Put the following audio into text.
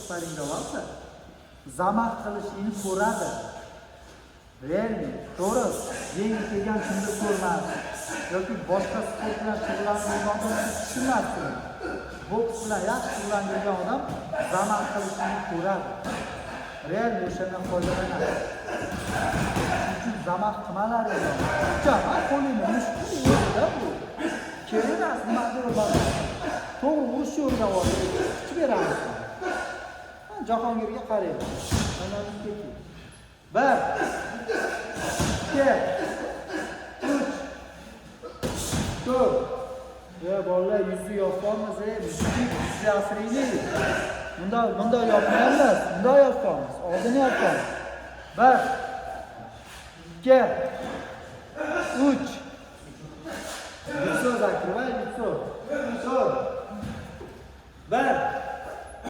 sparingda olsa, zamah qilishini ko'radi. Realmi, to'g'ri, yengil kelgan kunda ko'rmadi. Yoki boshqa sport bilan shug'ullangan odam tushunmasdi. Boks bilan yaxshi shug'ullangan odam zamah qilishini ko'radi. Realmi o'shandan foydalanadi. Chunki zamah qilmalari yo'q. Jama qo'lini mushtlashda bu. Kerak nimadir bor. To'g'ri urush yo'lida olib kuch beramiz. Jahongirga qaraymiz. Mana bu ketdi. 1 2 3 4 Ya bolalar yuzni yopamiz, bizni asraylik. Bunda yopmaymiz, bunda yopamiz. Oldini yopamiz. 1 2 3 Yusuf zakirva, Yusuf. 1